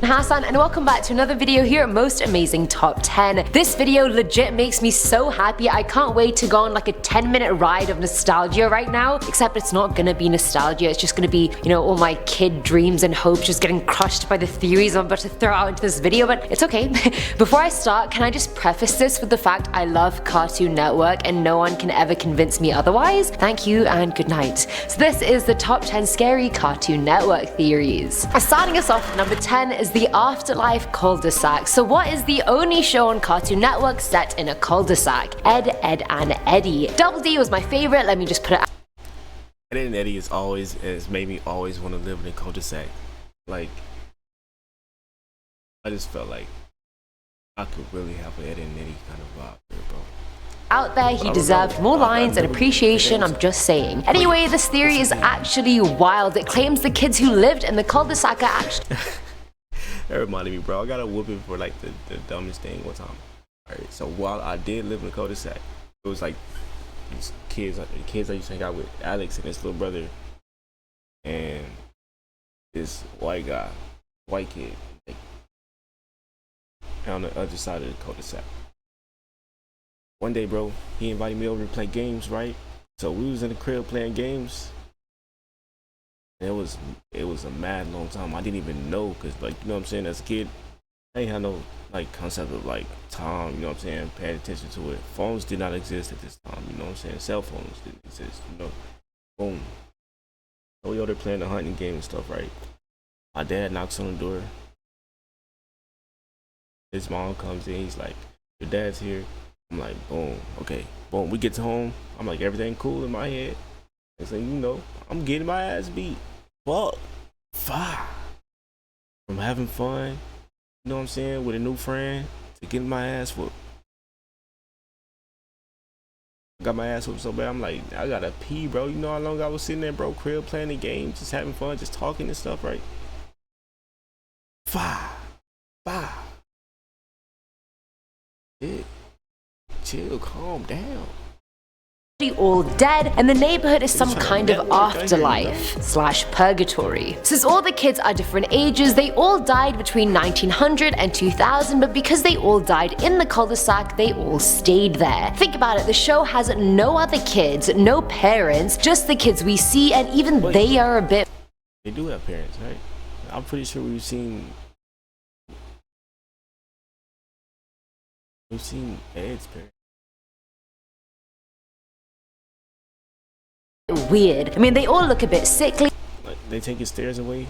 Hassan, and welcome back to another video here at Most Amazing Top 10. This video legit makes me so happy. I can't wait to go on like a 10-minute ride of nostalgia right now, except it's not gonna be nostalgia. It's just gonna be, you know, all my kid dreams and hopes just getting crushed by the theories I'm about to throw out into this video, but it's okay. Before I start, can I just preface this with the fact I love Cartoon Network and no one can ever convince me otherwise? Thank you and good night. So this is the top 10 scary Cartoon Network theories. Starting us off at number 10 is the Afterlife Cul-de-sac. So what is the only show on Cartoon Network set in a cul-de-sac? Ed, Edd and Eddy. Double D was my favorite, let me just put it out. Ed and Eddy has made me always want to live in a cul-de-sac. Like, I just felt like I could really have an Ed and Eddy kind of vibe here, bro. Out there, he deserved more lines and appreciation, I'm just saying. Anyway, this theory is actually wild. It claims the kids who lived in the cul-de-sac are actually... That reminded me, bro. I got a whooping for like the dumbest thing one time. Alright, so while I did live in a cul-de-sac, it was like these kids I used to hang out with, Alex and his little brother, and this white kid, like, on the other side of the cul-de-sac. One day, bro, he invited me over to play games, right? So we was in the crib playing games. It was a mad long time. I didn't even know, cause like, you know what I'm saying, as a kid, I ain't had no like concept of like time, you know what I'm saying, paying attention to it. Phones did not exist at this time, you know what I'm saying, cell phones didn't exist, you know. Boom. So we over there playing the hunting game and stuff, right? My dad knocks on the door. His mom comes in, he's like, your dad's here. I'm like, boom, okay, boom. We get to home, I'm like, everything cool in my head. It's like, you know, I'm getting my ass beat. Fuck. From having fun, you know what I'm saying, with a new friend, to getting my ass whooped. I got my ass whooped so bad, I'm like, I gotta pee, bro. You know how long I was sitting there, bro, crib playing the game, just having fun, just talking and stuff, right? Chill, calm down. All dead, and the neighborhood is some kind of afterlife / purgatory. Since all the kids are different ages, they all died between 1900 and 2000, but because they all died in the cul-de-sac, they all stayed there. Think about it, the show has no other kids, no parents, just the kids we see, and even they are a bit... They do have parents, right? I'm pretty sure we've seen Ed's parents. Weird. I mean, they all look a bit sickly. Like, they take his stairs away.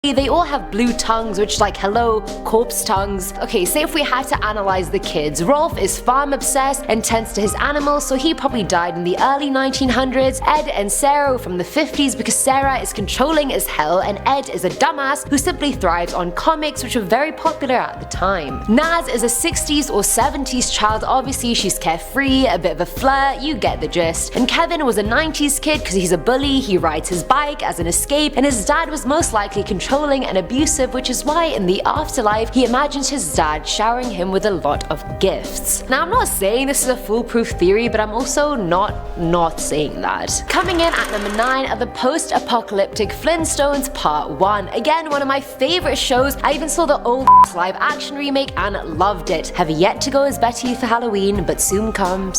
They all have blue tongues, which like, hello, corpse tongues. Okay, say if we had to analyze the kids, Rolf is farm obsessed and tends to his animals, so he probably died in the early 1900s. Ed and Sarah from the 50s because Sarah is controlling as hell and Ed is a dumbass who simply thrives on comics, which were very popular at the time. Naz is a 60s or 70s child, obviously she's carefree, a bit of a flirt, you get the gist. And Kevin was a 90s kid because he's a bully, he rides his bike as an escape, and his dad was most likely controlling and abusive, which is why in the afterlife he imagines his dad showering him with a lot of gifts. Now I'm not saying this is a foolproof theory, but I'm also not saying that. Coming in at number 9 are the post-apocalyptic Flintstones Part 1. Again, one of my favorite shows. I even saw the old live action remake and loved it. Have yet to go as Betty for Halloween, but soon come,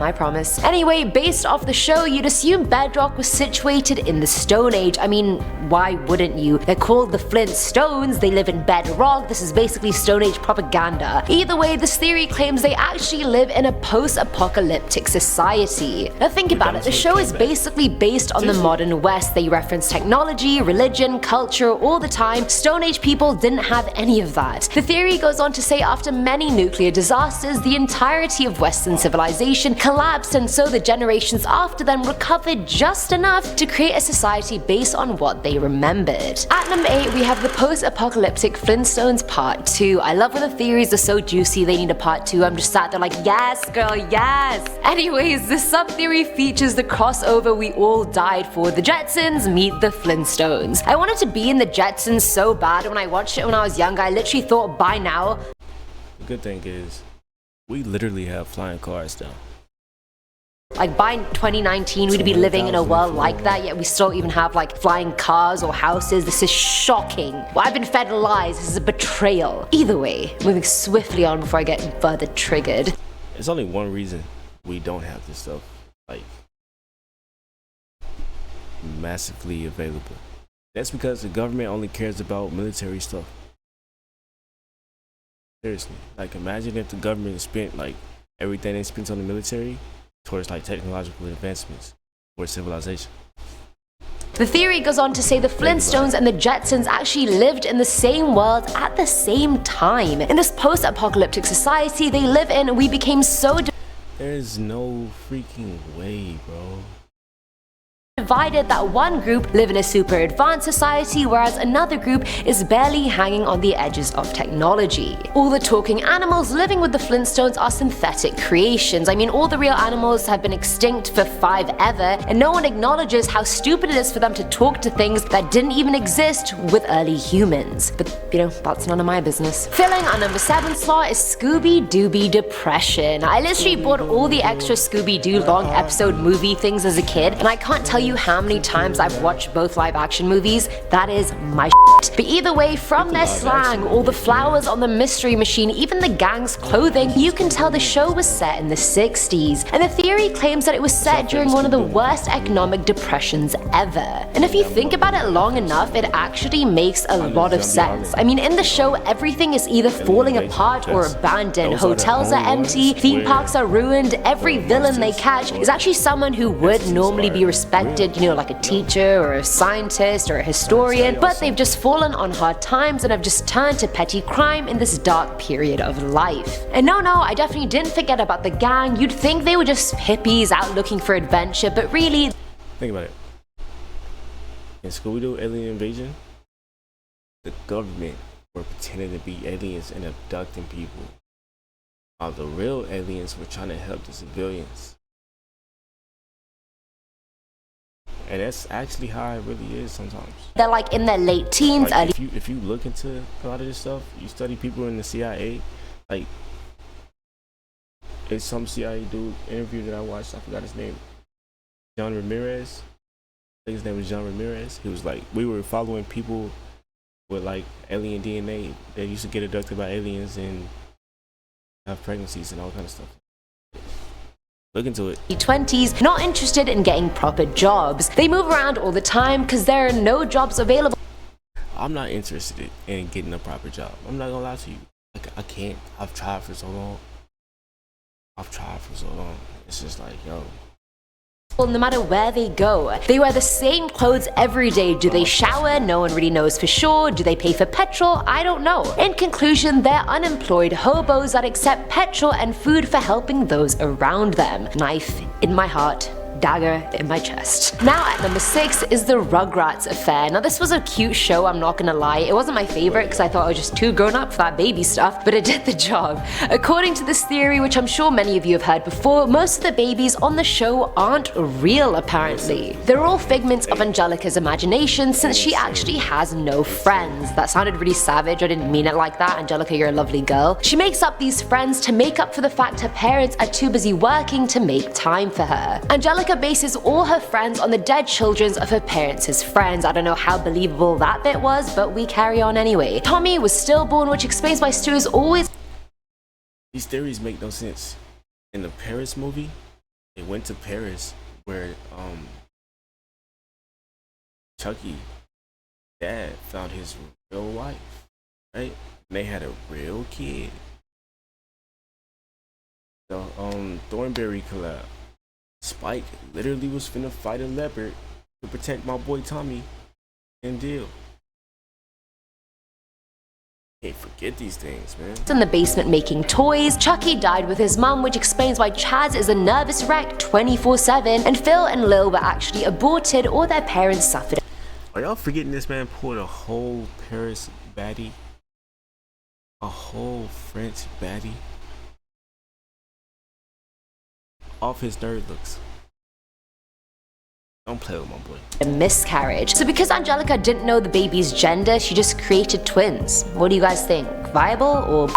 I promise. Anyway, based off the show, you'd assume Bedrock was situated in the Stone Age. I mean, why wouldn't you? They're called the Flintstones, they live in bedrock, this is basically Stone Age propaganda. Either way, this theory claims they actually live in a post-apocalyptic society. Now think about it, the show is basically based on the modern West. They reference technology, religion, culture all the time. Stone Age people didn't have any of that. The theory goes on to say after many nuclear disasters, the entirety of Western civilization collapsed, and so the generations after them recovered just enough to create a society based on what they remembered. At number 8, we have the post-apocalyptic Flintstones Part 2. I love when the theories are so juicy they need a part 2. I'm just sat there like, yes girl, yes! Anyways, this sub-theory features the crossover we all died for. The Jetsons meet the Flintstones. I wanted to be in the Jetsons so bad. When I watched it when I was young, I literally thought by now... The good thing is, we literally have flying cars now. Like by 2019, we'd be living in a world like that, yet we still even have like flying cars or houses. This is shocking. Well, I've been fed lies. This is a betrayal. Either way, moving swiftly on before I get further triggered. There's only one reason we don't have this stuff, like, massively available. That's because the government only cares about military stuff. Seriously, like, imagine if the government spent like everything they spent on the military towards like technological advancements or civilization. The theory goes on to say the Flintstones and the Jetsons actually lived in the same world at the same time. In this post-apocalyptic society they live in, we became so There's no freaking way, bro. divided that one group live in a super advanced society, whereas another group is barely hanging on the edges of technology. All the talking animals living with the Flintstones are synthetic creations. I mean, all the real animals have been extinct for 5 ever, and no one acknowledges how stupid it is for them to talk to things that didn't even exist with early humans. But, you know, that's none of my business. Filling our number 7 slot is Scooby-Dooby Depression. I literally bought all the extra Scooby-Doo long episode movie things as a kid, and I can't tell you how many times I've watched both live action movies. That is my shit. But either way, from their slang, all the flowers on the mystery machine, even the gang's clothing, you can tell the show was set in the 60s. And the theory claims that it was set during one of the worst economic depressions ever. And if you think about it long enough, it actually makes a lot of sense. I mean, in the show, everything is either falling apart or abandoned. Hotels are empty, theme parks are ruined, every villain they catch is actually someone who would normally be respected, you know, like a teacher or a scientist or a historian, but they've just fallen on hard times and have just turned to petty crime in this dark period of life. And no, I definitely didn't forget about the gang. You'd think they were just hippies out looking for adventure, but really... Think about it. In Scooby-Doo Alien Invasion, the government were pretending to be aliens and abducting people, while the real aliens were trying to help the civilians. And that's actually how it really is sometimes. They're like in their late teens, like, early... if you look into a lot of this stuff, you study people in the CIA, like, it's some CIA dude interview that I watched, I forgot his name, John Ramirez. I think his name was John Ramirez. He was like, we were following people with like alien DNA that used to get abducted by aliens and have pregnancies and all kind of stuff. Look into it. 20s, not interested in getting proper jobs. They move around all the time because there are no jobs available. I'm not interested in getting a proper job. I'm not gonna lie to you. I can't. I've tried for so long. It's just like, yo. No matter where they go, they wear the same clothes every day. Do they shower? No one really knows for sure. Do they pay for petrol? I don't know. In conclusion, they're unemployed hobos that accept petrol and food for helping those around them. Knife in my heart, dagger in my chest. Now at number 6 is the Rugrats affair. Now this was a cute show, I'm not gonna lie. It wasn't my favorite because I thought I was just too grown up for that baby stuff, but it did the job. According to this theory, which I'm sure many of you have heard before, most of the babies on the show aren't real apparently. They're all figments of Angelica's imagination since she actually has no friends. That sounded really savage, I didn't mean it like that. Angelica, you're a lovely girl. She makes up these friends to make up for the fact her parents are too busy working to make time for her. Angelica bases all her friends on the dead children of her parents' friends. I don't know how believable that bit was, but we carry on anyway. Tommy was stillborn, which explains why Stu is always... These theories make no sense. In the Paris movie, they went to Paris where Chucky dad found his real wife, right? And they had a real kid. The Thornberry collab. Spike literally was finna fight a leopard to protect my boy Tommy and deal. Can't forget these things, man. In the basement making toys. Chucky died with his mum, which explains why Chaz is a nervous wreck 24/7, and Phil and Lil were actually aborted or their parents suffered. Are y'all forgetting this man pulled a whole Paris baddie? A whole French baddie? Off his nerd looks. Don't play with my boy. A miscarriage. So because Angelica didn't know the baby's gender, she just created twins. What do you guys think? Viable or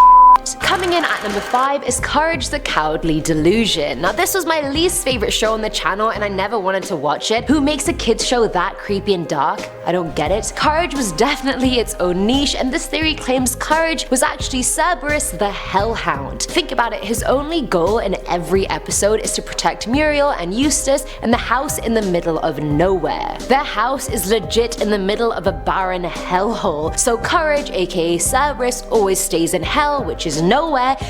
Coming in at number 5 is Courage the Cowardly Delusion. Now this was my least favorite show on the channel and I never wanted to watch it. Who makes a kids show that creepy and dark? I don't get it. Courage was definitely its own niche, and this theory claims Courage was actually Cerberus the Hellhound. Think about it, his only goal in every episode is to protect Muriel and Eustace and the house in the middle of nowhere. Their house is legit in the middle of a barren hellhole, so Courage, aka Cerberus, always stays in hell, which is nowhere,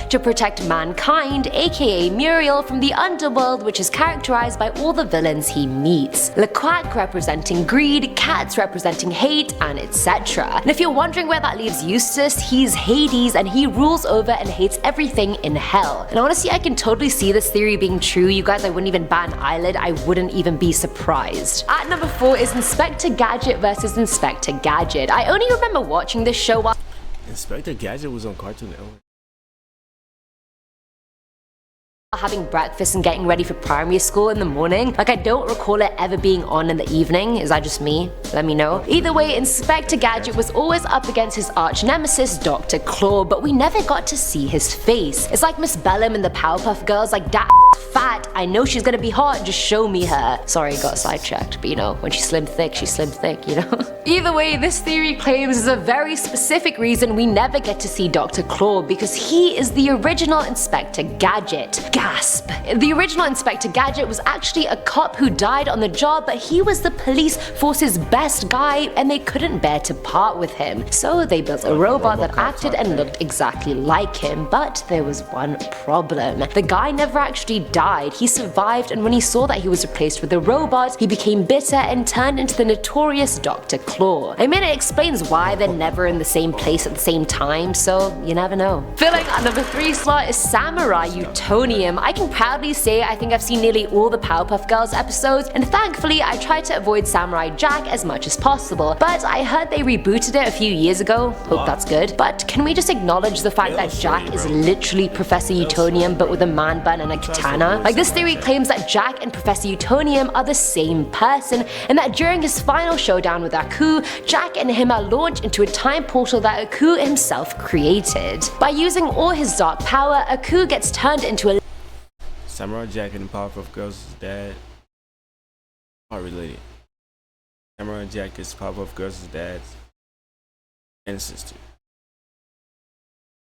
to protect mankind, aka Muriel, from the underworld, which is characterized by all the villains he meets. LeQuack representing greed, Cats representing hate, and etc. And if you're wondering where that leaves Eustace, he's Hades and he rules over and hates everything in hell. And honestly, I can totally see this theory being true. You guys, I wouldn't even bat an eyelid, I wouldn't even be surprised. At number 4 is Inspector Gadget versus Inspector Gadget. I only remember watching this show while Inspector Gadget was on Cartoon Network. having breakfast and getting ready for primary school in the morning. Like, I don't recall it ever being on in the evening. Is that just me? Let me know. Either way, Inspector Gadget was always up against his arch nemesis, Dr. Claw, but we never got to see his face. It's like Miss Bellum in the Powerpuff Girls, like, that fat, I know she's gonna be hot, just show me her. Sorry, got sidetracked, but you know, when she's slim thick, she's slim thick, you know? Either way, this theory claims there's a very specific reason we never get to see Dr. Claw, because he is the original Inspector Gadget. Gasp. The original Inspector Gadget was actually a cop who died on the job, but he was the police force's best guy and they couldn't bear to part with him. So they built a robot that acted and looked exactly like him, but there was one problem. The guy never actually died, he survived, and when he saw that he was replaced with a robot, he became bitter and turned into the notorious Dr. Claw. I mean, it explains why they're never in the same place at the same time, so you never know. Filling at number 3 slot is Samurai Utonium. I can proudly say I think I've seen nearly all the Powerpuff Girls episodes, and thankfully I tried to avoid Samurai Jack as much as possible, but I heard they rebooted it a few years ago. Hope that's good. But can we just acknowledge the fact that Jack is literally Professor Utonium but with a man bun and a katana? Like, this theory claims that Jack and Professor Utonium are the same person, and that during his final showdown with Aku, Jack and him are launched into a time portal that Aku himself created. By using all his dark power, Aku gets turned into a Samurai Jack and the Powerpuff Girls' dad are related. Samurai Jack is Powerpuff Girls' dad and sister.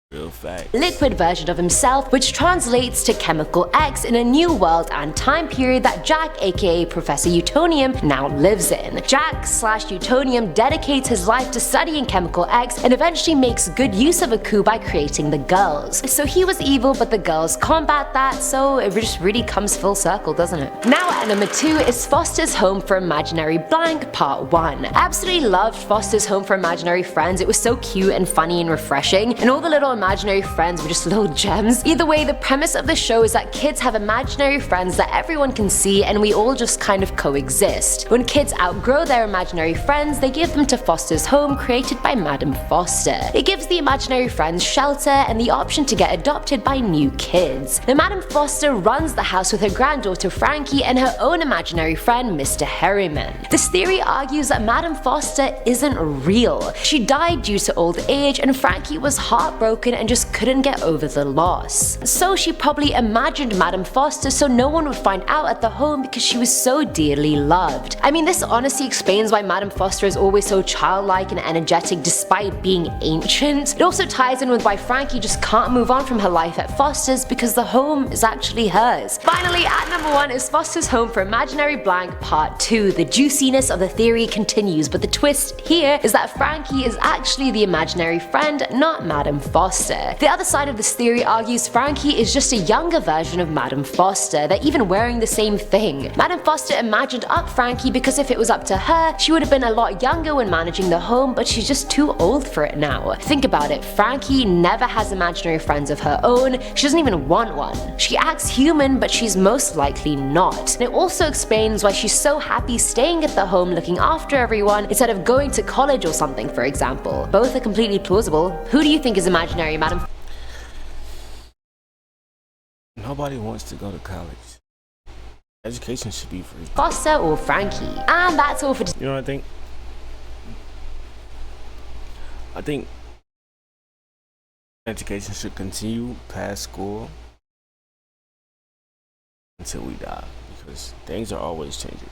Real fact. Liquid version of himself, which translates to Chemical X in a new world and time period that Jack, aka Professor Utonium, now lives in. Jack/Utonium dedicates his life to studying Chemical X and eventually makes good use of Aku by creating the girls. So he was evil, but the girls combat that, so it just really comes full circle, doesn't it? Now at number 2 is Foster's Home for Imaginary Blank Part 1. I absolutely loved Foster's Home for Imaginary Friends. It was so cute and funny and refreshing, and all the little imaginary friends were just little gems. Either way, the premise of the show is that kids have imaginary friends that everyone can see and we all just kind of coexist. When kids outgrow their imaginary friends, they give them to Foster's Home, created by Madam Foster. It gives the imaginary friends shelter and the option to get adopted by new kids. Now, Madam Foster runs the house with her granddaughter Frankie and her own imaginary friend Mr. Harriman. This theory argues that Madam Foster isn't real. She died due to old age and Frankie was heartbroken and just couldn't get over the loss. So she probably imagined Madam Foster so no one would find out at the home because she was so dearly loved. I mean, this honestly explains why Madam Foster is always so childlike and energetic despite being ancient. It also ties in with why Frankie just can't move on from her life at Foster's because the home is actually hers. Finally, at number 1 is Foster's Home for Imaginary Blank Part 2. The juiciness of the theory continues, but the twist here is that Frankie is actually the imaginary friend, not Madam Foster. The other side of this theory argues Frankie is just a younger version of Madam Foster. They're even wearing the same thing. Madam Foster imagined up Frankie because if it was up to her, she would have been a lot younger when managing the home, but she's just too old for it now. Think about it, Frankie never has imaginary friends of her own, she doesn't even want one. She acts human, but she's most likely not. And it also explains why she's so happy staying at the home looking after everyone instead of going to college or something, for example. Both are completely plausible. Who do you think is imaginary, Madam? Nobody wants to go to college. Education should be free. Foster or Frankie? And that's all for You know what I think? I think Education should continue past school until we die, because things are always changing.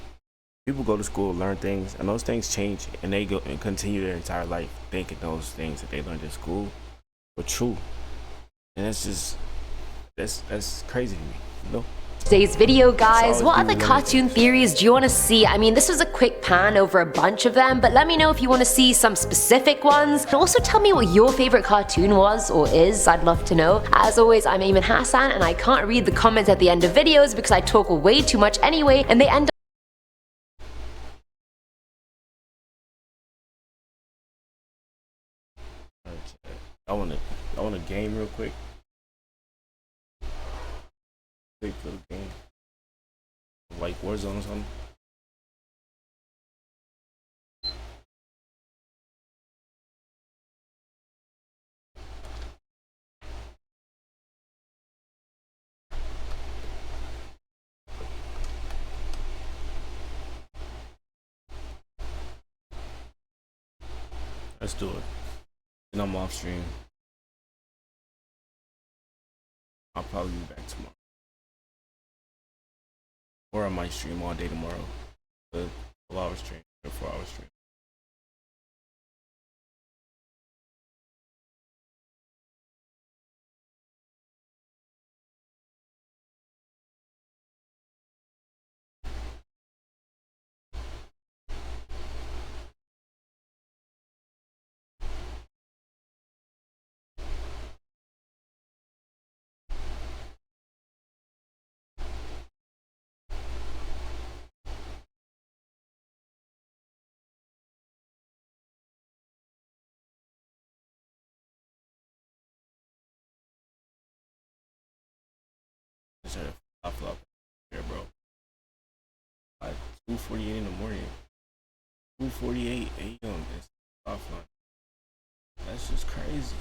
People go to school, learn things, and those things change, and they go and continue their entire life thinking those things that they learned in school were true. And that's crazy to me, you know? Today's video, guys. What always other be cartoon learning. theories do you want to see? I mean, this was a quick pan over a bunch of them, but let me know if you want to see some specific ones. And also tell me what your favorite cartoon was or is. I'd love to know. As always, I'm Eamon Hassan, and I can't read the comments at the end of videos because I talk way too much anyway, and they end up I want a game real quick. Quick little game. Like Warzone or something. Let's do it. And I'm off stream. I'll probably be back tomorrow. Or I might stream all day tomorrow. A 12-hour stream, or 4-hour stream. I just had a flop here, bro. Like 2:48 in the morning. 2:48 a.m. It's offline. That's just crazy.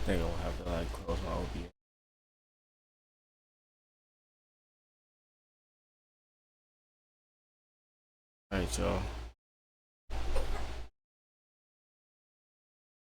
I think I'll have to like close my OBS. Alright, y'all.